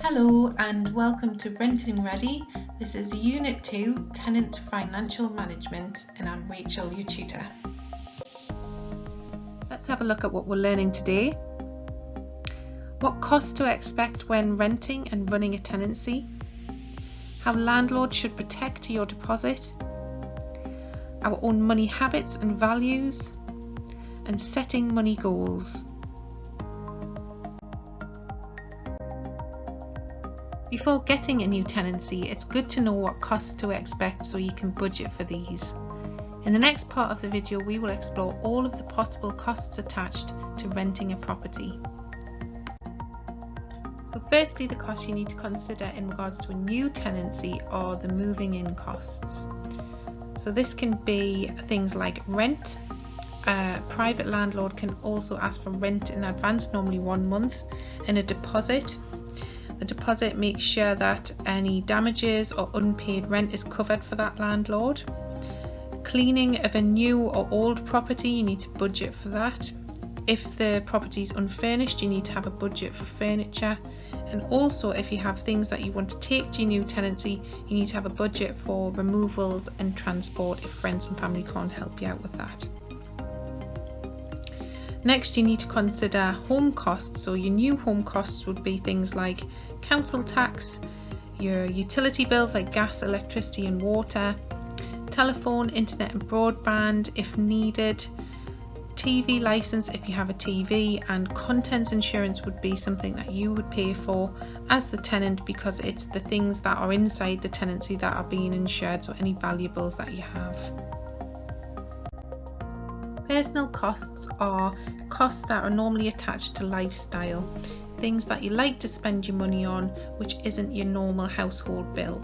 Hello and welcome to Renting Ready. This is Unit 2, Tenant Financial Management, and I'm Rachel, your tutor. Let's have a look at what we're learning today. What costs to expect when renting and running a tenancy, how landlords should protect your deposit, our own money habits and values, and setting money goals. Before getting a new tenancy, it's good to know what costs to expect so you can budget for these. In the next part of the video, we will explore all of the possible costs attached to renting a property. So firstly, the costs you need to consider in regards to a new tenancy are the moving in costs. So this can be things like rent. A private landlord can also ask for rent in advance, normally 1 month, and a deposit. The deposit makes sure that any damages or unpaid rent is covered for that landlord. Cleaning of a new or old property, you need to budget for that. If the property is unfurnished, you need to have a budget for furniture. And also, if you have things that you want to take to your new tenancy, you need to have a budget for removals and transport if friends and family can't help you out with that. Next, you need to consider home costs. So your new home costs would be things like council tax, your utility bills like gas, electricity and water, telephone, internet and broadband if needed, TV license if you have a TV, and contents insurance would be something that you would pay for as the tenant because it's the things that are inside the tenancy that are being insured, so any valuables that you have. Personal costs are costs that are normally attached to lifestyle, things that you like to spend your money on which isn't your normal household bill.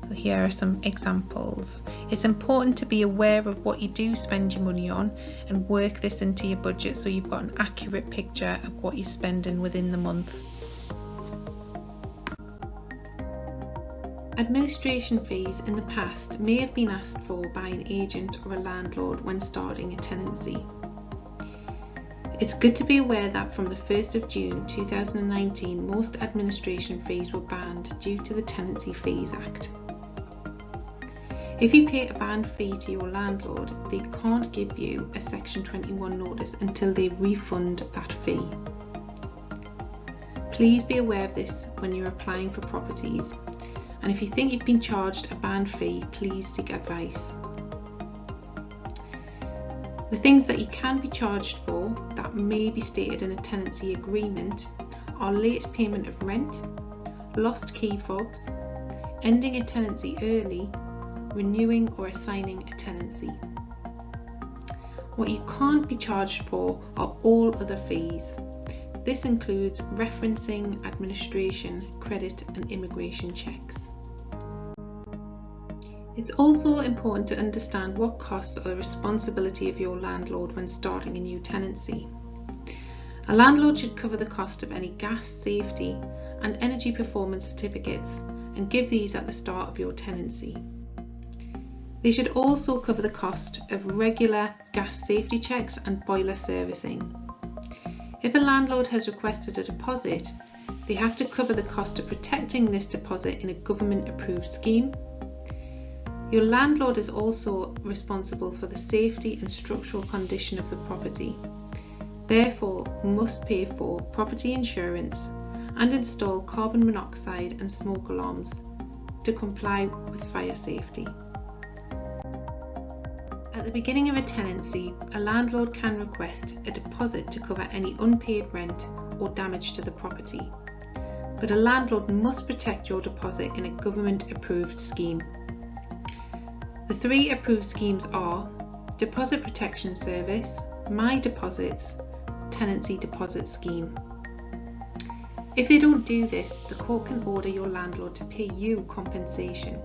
So here are some examples. It's important to be aware of what you do spend your money on and work this into your budget so you've got an accurate picture of what you're spending within the month. Administration fees in the past may have been asked for by an agent or a landlord when starting a tenancy. It's good to be aware that from the 1st of June 2019, most administration fees were banned due to the Tenancy Fees Act. If you pay a banned fee to your landlord, they can't give you a Section 21 notice until they refund that fee. Please be aware of this when you're applying for properties. And if you think you've been charged a banned fee, please seek advice. The things that you can be charged for that may be stated in a tenancy agreement are late payment of rent, lost key fobs, ending a tenancy early, renewing or assigning a tenancy. What you can't be charged for are all other fees. This includes referencing, administration, credit and immigration checks. It's also important to understand what costs are the responsibility of your landlord when starting a new tenancy. A landlord should cover the cost of any gas, safety and energy performance certificates and give these at the start of your tenancy. They should also cover the cost of regular gas safety checks and boiler servicing. If a landlord has requested a deposit, they have to cover the cost of protecting this deposit in a government approved scheme. Your landlord is also responsible for the safety and structural condition of the property, therefore must pay for property insurance and install carbon monoxide and smoke alarms to comply with fire safety. At the beginning of a tenancy, a landlord can request a deposit to cover any unpaid rent or damage to the property, but a landlord must protect your deposit in a government approved scheme. The 3 approved schemes are Deposit Protection Service, My Deposits, Tenancy Deposit Scheme. If they don't do this, the court can order your landlord to pay you compensation.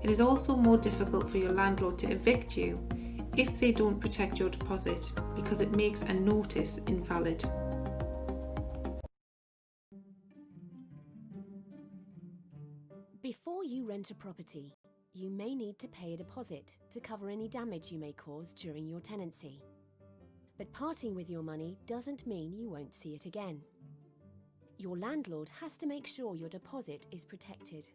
It is also more difficult for your landlord to evict you if they don't protect your deposit because it makes a notice invalid. Before you rent a property, you may need to pay a deposit to cover any damage you may cause during your tenancy. But parting with your money doesn't mean you won't see it again. Your landlord has to make sure your deposit is protected.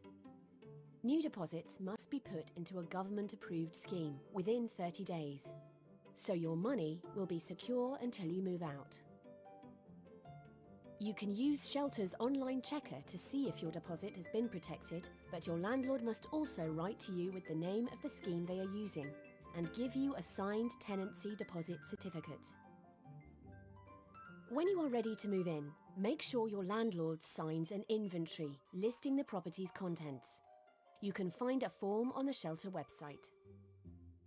New deposits must be put into a government-approved scheme within 30 days, so your money will be secure until you move out. You can use Shelter's online checker to see if your deposit has been protected, but your landlord must also write to you with the name of the scheme they are using and give you a signed tenancy deposit certificate. When you are ready to move in, make sure your landlord signs an inventory listing the property's contents. You can find a form on the Shelter website.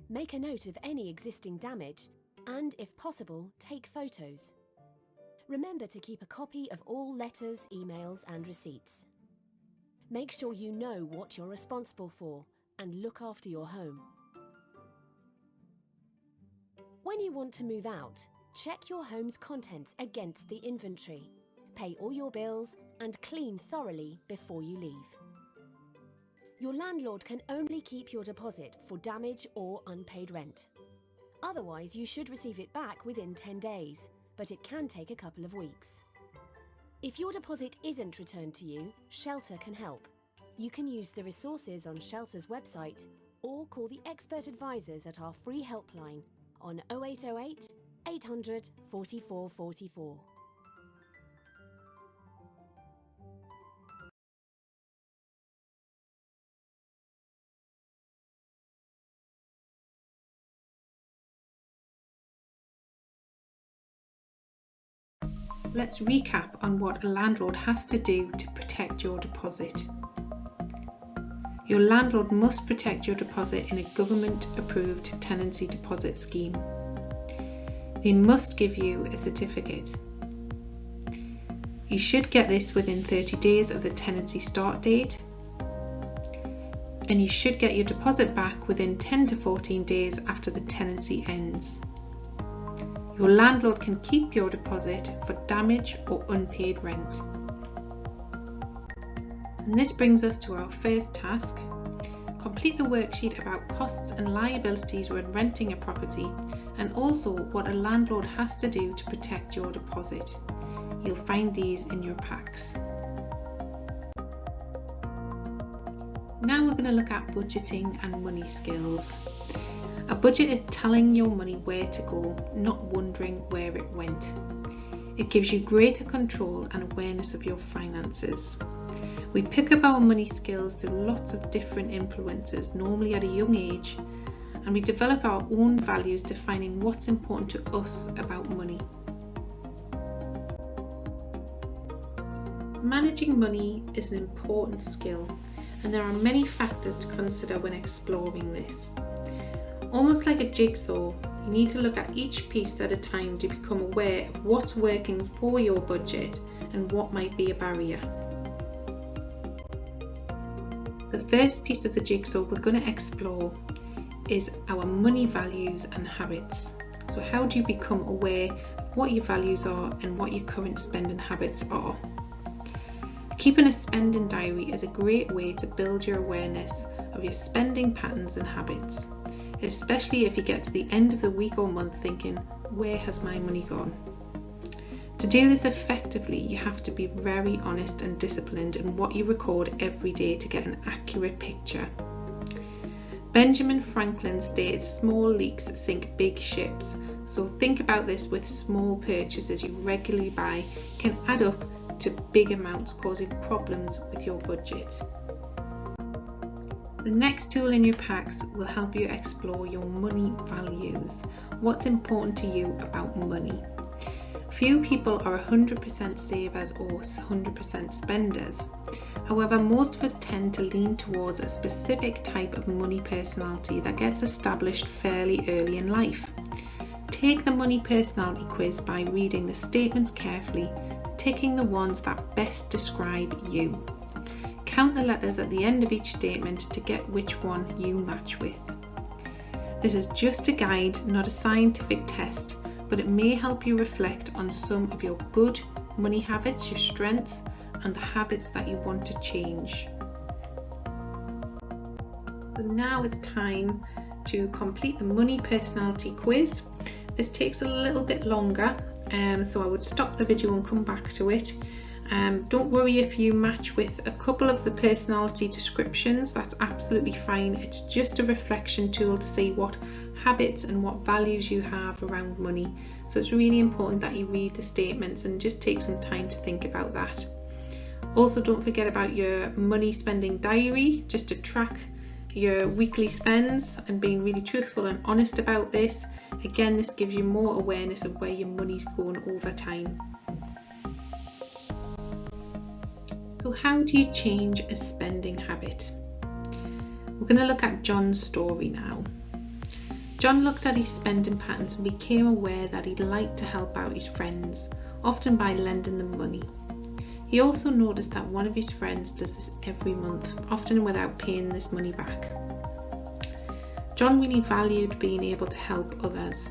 Make a note of any existing damage and, if possible, take photos. Remember to keep a copy of all letters, emails and receipts. Make sure you know what you're responsible for and look after your home. When you want to move out, check your home's contents against the inventory, pay all your bills and clean thoroughly before you leave. Your landlord can only keep your deposit for damage or unpaid rent. Otherwise, you should receive it back within 10 days. But it can take a couple of weeks. If your deposit isn't returned to you, Shelter can help. You can use the resources on Shelter's website or call the expert advisors at our free helpline on 0808 800 4444. Let's recap on what a landlord has to do to protect your deposit. Your landlord must protect your deposit in a government-approved tenancy deposit scheme. They must give you a certificate. You should get this within 30 days of the tenancy start date, and you should get your deposit back within 10 to 14 days after the tenancy ends. Your landlord can keep your deposit for damage or unpaid rent. And this brings us to our first task. Complete the worksheet about costs and liabilities when renting a property, and also what a landlord has to do to protect your deposit. You'll find these in your packs. Now we're going to look at budgeting and money skills. A budget is telling your money where to go, not wondering where it went. It gives you greater control and awareness of your finances. We pick up our money skills through lots of different influences, normally at a young age, and we develop our own values defining what's important to us about money. Managing money is an important skill, and there are many factors to consider when exploring this. Almost like a jigsaw, you need to look at each piece at a time to become aware of what's working for your budget and what might be a barrier. The first piece of the jigsaw we're going to explore is our money values and habits. So how do you become aware of what your values are and what your current spending habits are? Keeping a spending diary is a great way to build your awareness of your spending patterns and habits, especially if you get to the end of the week or month thinking, where has my money gone? To do this effectively, you have to be very honest and disciplined in what you record every day to get an accurate picture. Benjamin Franklin stated, small leaks sink big ships. So think about this with small purchases you regularly buy can add up to big amounts, causing problems with your budget. The next tool in your packs will help you explore your money values. What's important to you about money? Few people are 100% savers or 100% spenders. However, most of us tend to lean towards a specific type of money personality that gets established fairly early in life. Take the money personality quiz by reading the statements carefully, ticking the ones that best describe you. Count the letters at the end of each statement to get which one you match with. This is just a guide, not a scientific test, but it may help you reflect on some of your good money habits, your strengths, and the habits that you want to change. So now it's time to complete the money personality quiz. This takes a little bit longer, so I would stop the video and come back to it. Don't worry if you match with a couple of the personality descriptions, that's absolutely fine. It's just a reflection tool to see what habits and what values you have around money. So it's really important that you read the statements and just take some time to think about that. Also, don't forget about your money spending diary, just to track your weekly spends and being really truthful and honest about this. Again, this gives you more awareness of where your money's going over time. So how do you change a spending habit? We're going to look at John's story now. John looked at his spending patterns and became aware that he'd like to help out his friends, often by lending them money. He also noticed that one of his friends does this every month, often without paying this money back. John really valued being able to help others,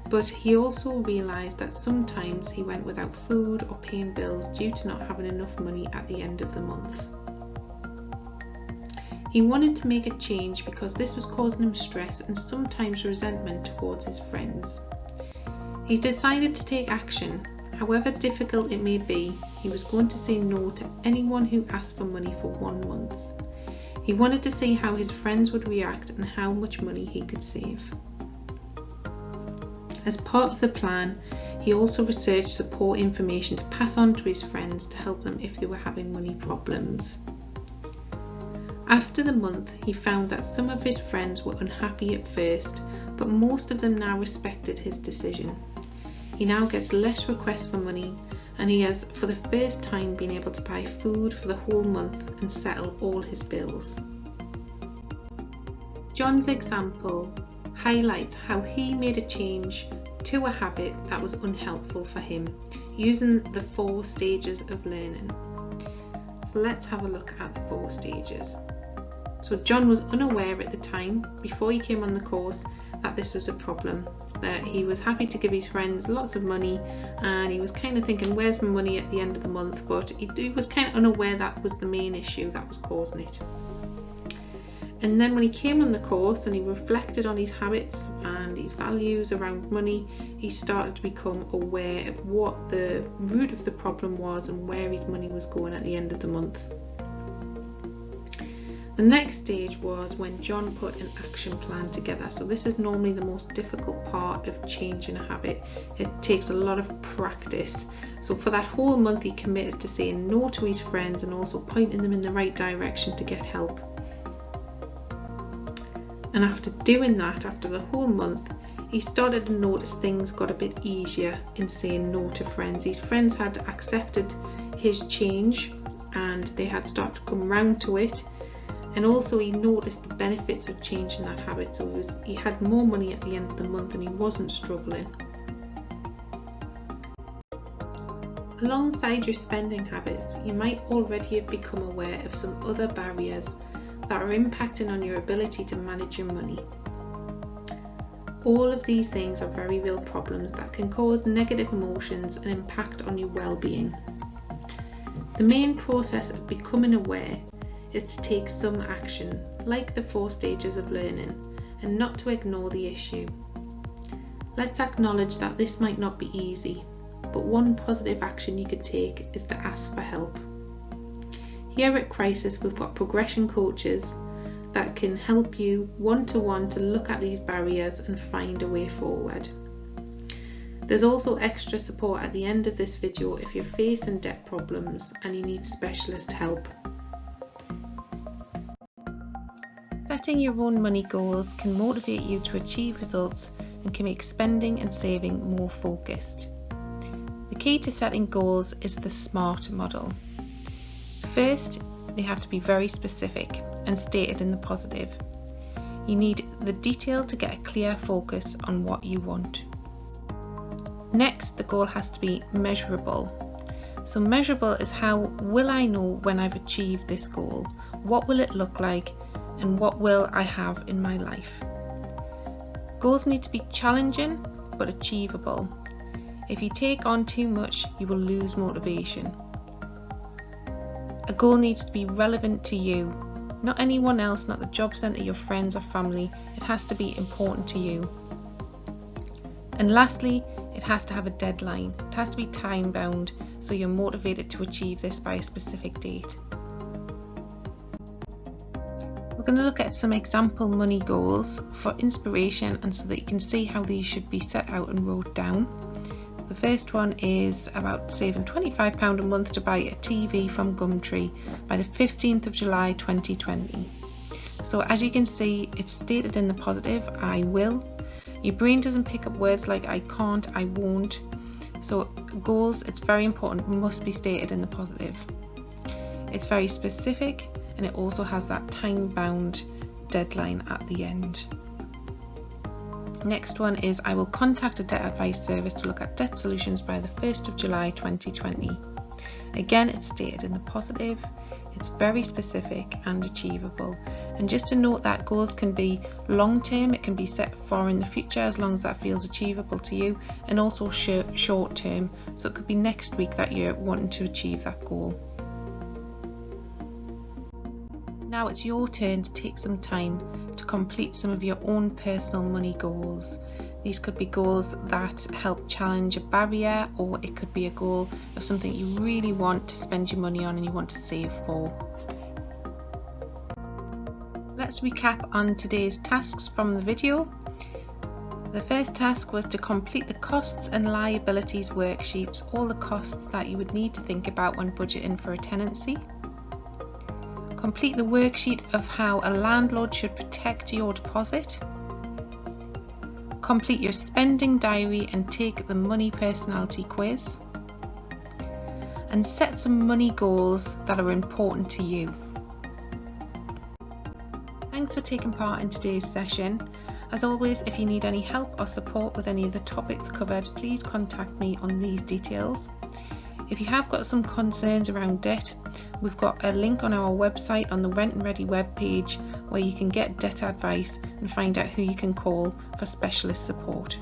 but he also realised that sometimes he went without food or paying bills due to not having enough money at the end of the month. He wanted to make a change because this was causing him stress and sometimes resentment towards his friends. He decided to take action. However difficult it may be, he was going to say no to anyone who asked for money for 1 month. He wanted to see how his friends would react and how much money he could save. As part of the plan, he also researched support information to pass on to his friends to help them if they were having money problems. After the month, he found that some of his friends were unhappy at first, but most of them now respected his decision. He now gets less requests for money, and he has for the first time been able to buy food for the whole month and settle all his bills. John's example highlights how he made a change to a habit that was unhelpful for him, using the 4 stages of learning. So let's have a look at the 4 stages. So John was unaware at the time, before he came on the course, that this was a problem, that he was happy to give his friends lots of money and he was kind of thinking, where's my money at the end of the month? But he was kind of unaware that was the main issue that was causing it. And then when he came on the course and he reflected on his habits and his values around money, he started to become aware of what the root of the problem was and where his money was going at the end of the month. The next stage was when John put an action plan together. So this is normally the most difficult part of changing a habit. It takes a lot of practice. So for that whole month he committed to saying no to his friends and also pointing them in the right direction to get help. And after doing that, after the whole month, he started to notice things got a bit easier in saying no to friends. His friends had accepted his change and they had started to come round to it. And also he noticed the benefits of changing that habit, so he had more money at the end of the month and he wasn't struggling. Alongside your spending habits, you might already have become aware of some other barriers that are impacting on your ability to manage your money. All of these things are very real problems that can cause negative emotions and impact on your well-being. The main process of becoming aware is to take some action, like the 4 stages of learning, and not to ignore the issue. Let's acknowledge that this might not be easy, but one positive action you could take is to ask for help. Here at Crisis, we've got progression coaches that can help you one-to-one to look at these barriers and find a way forward. There's also extra support at the end of this video if you're facing debt problems and you need specialist help. Setting your own money goals can motivate you to achieve results and can make spending and saving more focused. The key to setting goals is the SMART model. First, they have to be very specific and stated in the positive. You need the detail to get a clear focus on what you want. Next, the goal has to be measurable. So measurable is how will I know when I've achieved this goal? What will it look like? And what will I have in my life? Goals need to be challenging but achievable. If you take on too much, you will lose motivation. A goal needs to be relevant to you, not anyone else, not the job centre, your friends or family. It has to be important to you. And lastly, it has to have a deadline. It has to be time bound so you're motivated to achieve this by a specific date. We're going to look at some example money goals for inspiration and so that you can see how these should be set out and wrote down. The first one is about saving £25 a month to buy a TV from Gumtree by the 15th of July 2020. So as you can see, it's stated in the positive, I will. Your brain doesn't pick up words like I can't, I won't. So goals, it's very important, must be stated in the positive. It's very specific and it also has that time-bound deadline at the end. Next one is I will contact a debt advice service to look at debt solutions by the 1st of July 2020. Again, it's stated in the positive, it's very specific and achievable. And just to note that goals can be long term, it can be set far in the future as long as that feels achievable to you, and also short term, so it could be next week that you're wanting to achieve that goal. Now it's your turn to take some time to complete some of your own personal money goals. These could be goals that help challenge a barrier, or it could be a goal of something you really want to spend your money on and you want to save for. Let's recap on today's tasks from the video. The first task was to complete the costs and liabilities worksheets, all the costs that you would need to think about when budgeting for a tenancy. Complete the worksheet of how a landlord should protect your deposit. Complete your spending diary and take the money personality quiz. And set some money goals that are important to you. Thanks for taking part in today's session. As always, if you need any help or support with any of the topics covered, please contact me on these details. If you have got some concerns around debt, we've got a link on our website on the Rent and Ready webpage where you can get debt advice and find out who you can call for specialist support.